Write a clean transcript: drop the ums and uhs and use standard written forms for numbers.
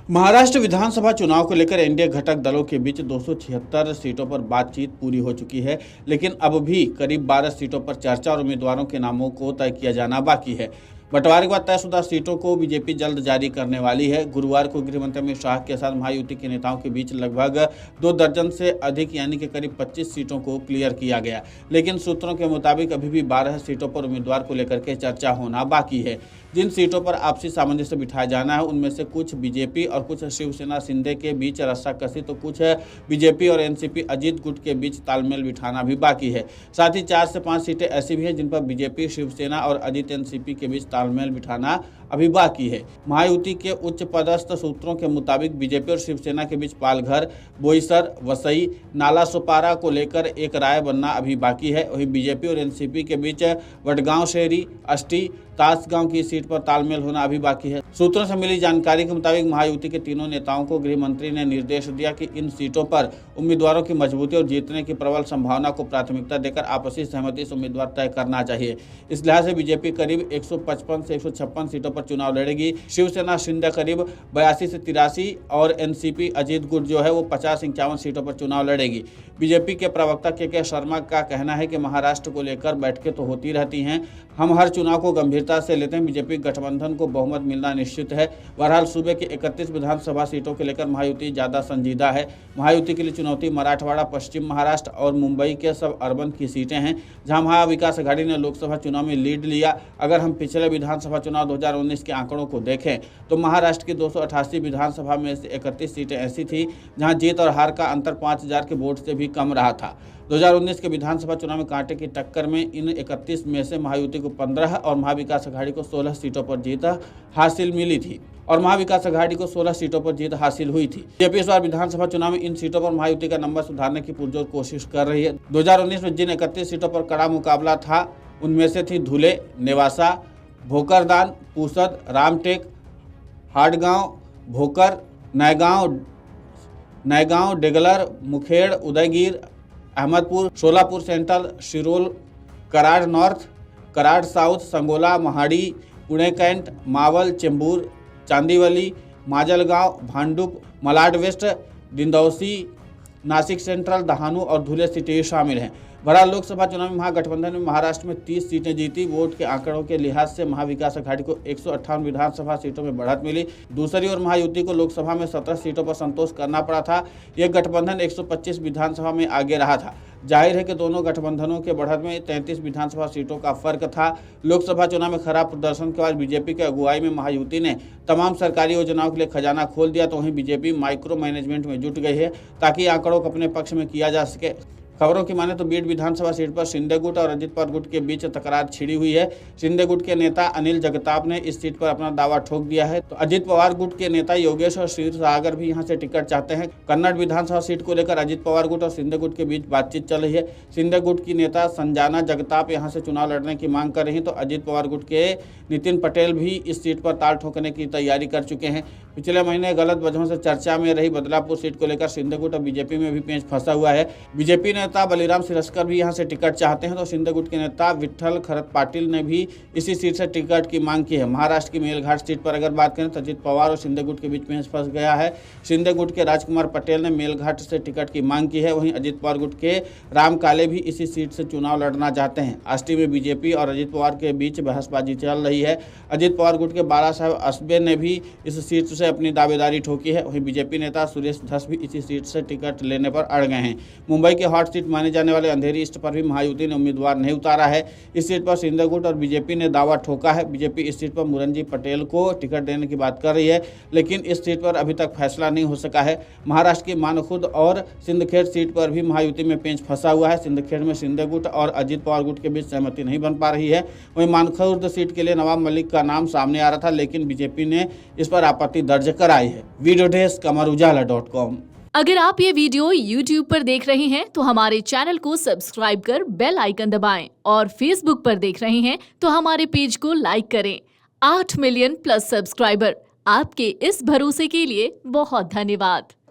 महाराष्ट्र विधानसभा चुनाव को लेकर एनडीए घटक दलों के बीच 276 सीटों पर बातचीत पूरी हो चुकी है, लेकिन अब भी करीब 12 सीटों पर चर्चा और उम्मीदवारों के नामों को तय किया जाना बाकी है। बंटवारे के बाद तयशुदा सीटों को बीजेपी जल्द जारी करने वाली है। गुरुवार को गृह मंत्री अमित शाह के साथ महायुति के नेताओं के बीच लगभग 2 दर्जन से अधिक यानी कि करीब 25 सीटों को क्लियर किया गया, लेकिन सूत्रों के मुताबिक अभी भी 12 सीटों पर उम्मीदवार को लेकर के चर्चा होना बाकी है। जिन सीटों पर आपसी सामंजस्य बिठाया जाना है उनमें से कुछ बीजेपी और कुछ शिवसेना शिंदे के बीच रस्साकसी, तो कुछ बीजेपी और एनसीपी अजीत गुट के बीच तालमेल बिठाना भी बाकी है। साथ ही 4 से 5 सीटें ऐसी भी हैं जिन पर बीजेपी, शिवसेना और अजीत एनसीपी के बीच तालमेल बिठाना अभी बाकी है। महायुति के उच्च पदस्थ सूत्रों के मुताबिक बीजेपी और शिवसेना के बीच पालघर, बोईसर, वसई, नाला सोपारा को लेकर एक राय बनना अभी बाकी है। वहीं बीजेपी और एनसीपी के बीच वडगांव शहरी, अष्टी, तासगांव की सीट पर तालमेल होना अभी बाकी है। सूत्रों से मिली जानकारी के मुताबिक महायुति के तीनों नेताओं को गृह मंत्री ने निर्देश दिया कि इन सीटों पर उम्मीदवारों की मजबूती और जीतने की प्रबल संभावना को प्राथमिकता देकर आपसी सहमति से उम्मीदवार तय करना चाहिए। इस लिहाज से बीजेपी करीब 155 से 156 सीटों पर चुनाव लड़ेगी। शिवसेना शिंदे करीब 82 से 83 और एनसीपी अजीत गुट जो है वो 50-51 सीटों पर चुनाव लड़ेगी। बीजेपी के प्रवक्ता के शर्मा का कहना है कि महाराष्ट्र को लेकर बैठकें तो होती रहती हैं, हम हर चुनाव को गंभीरता से लेते हैं। बीजेपी गठबंधन को बहुमत मिलना निश्चित है। बहरहाल सूबे की 31 विधानसभा सीटों को लेकर महायुति ज्यादा संजीदा है। महायुति के लिए चुनौती मराठवाड़ा, पश्चिम महाराष्ट्र और मुंबई के सब अर्बन की सीटें हैं, जहां महाविकास आघाड़ी ने लोकसभा चुनाव में लीड लिया। अगर हम पिछले विधानसभा चुनाव 2019 के आंकड़ों को देखें तो महाराष्ट्र की 288 विधानसभा में से 31 सीटें ऐसी थी जहां जीत और हार का अंतर 5000 के वोट से भी कम रहा था। 2019 के विधानसभा चुनाव में कांटे की टक्कर में इन 31 में से महायुति को 15 और महाविकास आघाड़ी को 16 सीटों पर जीत हासिल मिली थी और महाविकास आघाड़ी को 16 सीटों पर जीत हासिल हुई थी। बीजेपी इस बार विधानसभा चुनाव में इन सीटों पर महायुति का नंबर सुधारने की पुरजोर कोशिश कर रही है। 2019 में जिन 31 सीटों पर कड़ा मुकाबला था उनमें से थी Dhule, Nevasa, Bhokardan, Pusad, Ramtek, Hatgaon, Bhokar, Naigaon, Deglur, Mukhed, Udaygir, Ahmedpur, Solapur central, Shirol, Karad north, Karad south, Sangola, Mahadi, Pune cantt, Maval, Chembur, Chandivali, Majalgaon, Bhandup, Malad west, Dindoshi, Nashik central, Dahanu और धुले सीटें शामिल हैं। बहरहाल लोकसभा चुनाव में महागठबंधन में महाराष्ट्र में 30 सीटें जीती। वोट के आंकड़ों के लिहाज से महाविकास आघाड़ी को 158 विधानसभा सीटों में बढ़त मिली। दूसरी ओर महायुति को लोकसभा में 17 सीटों पर संतोष करना पड़ा था। यह गठबंधन 125 विधानसभा में आगे रहा था। जाहिर है कि दोनों गठबंधनों के बढ़त में 33 विधानसभा सीटों का फर्क था। लोकसभा चुनाव में खराब प्रदर्शन के बाद बीजेपी की अगुवाई में महायुति ने तमाम सरकारी योजनाओं के लिए खजाना खोल दिया, तो वहीं बीजेपी माइक्रो मैनेजमेंट में जुट गई है ताकि आंकड़ों को अपने पक्ष में किया जा सके। खबरों की माने तो बीड विधानसभा सीट पर शिंदे गुट और अजित पवार गुट के बीच तकरार छिड़ी हुई है। शिंदे गुट के नेता अनिल जगताप ने इस सीट पर अपना दावा ठोक दिया है, तो अजित पवार गुट के नेता योगेश और क्षीरसागर भी यहां से टिकट चाहते हैं। कन्नड़ विधानसभा सीट को लेकर अजित पवार गुट और शिंदे गुट के बीच बातचीत चल रही है। शिंदे गुट की नेता संजना जगताप यहां से चुनाव लड़ने की मांग कर रही हैं, तो अजित पवार गुट के नितिन पटेल भी इस सीट पर ताल ठोकने की तैयारी कर चुके हैं। पिछले महीने गलत वजहों से चर्चा में रही बदलापुर सीट को लेकर शिंदे गुट और बीजेपी में भी पेंच फंसा हुआ है। बीजेपी नेता बलिराम सिरस्कर भी यहां से टिकट चाहते हैं, तो शिंदे गुट के नेता विठ्ठल खरत पाटिल ने भी इसी सीट से टिकट की मांग की है। महाराष्ट्र की मेलघाट सीट पर अगर बात करें तो अजित पवार और शिंदे गुट के बीच पेंच फंस गया है। शिंदे गुट के राजकुमार पटेल ने मेलघाट से टिकट की मांग की है, वहीं अजित पवार गुट के राम काले भी इसी सीट से चुनाव लड़ना चाहते हैं। अष्टी में बीजेपी और अजित पवार के बीच बहसबाजी चल रही है। अजित पवार गुट के बाला साहब असबे ने भी इस सीट से अपनी दावेदारी ठोकी है। वहीं बीजेपी नेता सुरेश धस भी इसी सीट से टिकट लेने पर अड़ गए हैं। मुंबई के हॉट सीट माने जाने वाले अंधेरी ईस्ट पर भी महायुति ने उम्मीदवार नहीं उतारा है। इस सीट पर शिंदे गुट और बीजेपी ने दावा ठोका है। बीजेपी इस सीट पर मुरंजी पटेल को टिकट देने की बात कर रही है, लेकिन इस सीट पर अभी तक फैसला नहीं हो सका है। महाराष्ट्र की मानखुर्द और सिंदखेड़ सीट पर भी महायुति में पेंच फंसा हुआ है। सिंदखेड़ में शिंदे गुट और अजित पवार गुट के बीच सहमति नहीं बन पा रही है। वहीं मानखुर्द सीट के लिए नवाब मलिक का नाम सामने आ रहा था, लेकिन बीजेपी ने इस पर आपत्ति दर्ज कराई है। Video desk Amar Ujala dot com. अगर आप ये वीडियो YouTube पर देख रहे हैं तो हमारे चैनल को सब्सक्राइब कर बेल आइकन दबाएं और Facebook पर देख रहे हैं तो हमारे पेज को लाइक करें। 8 मिलियन प्लस सब्सक्राइबर, आपके इस भरोसे के लिए बहुत धन्यवाद।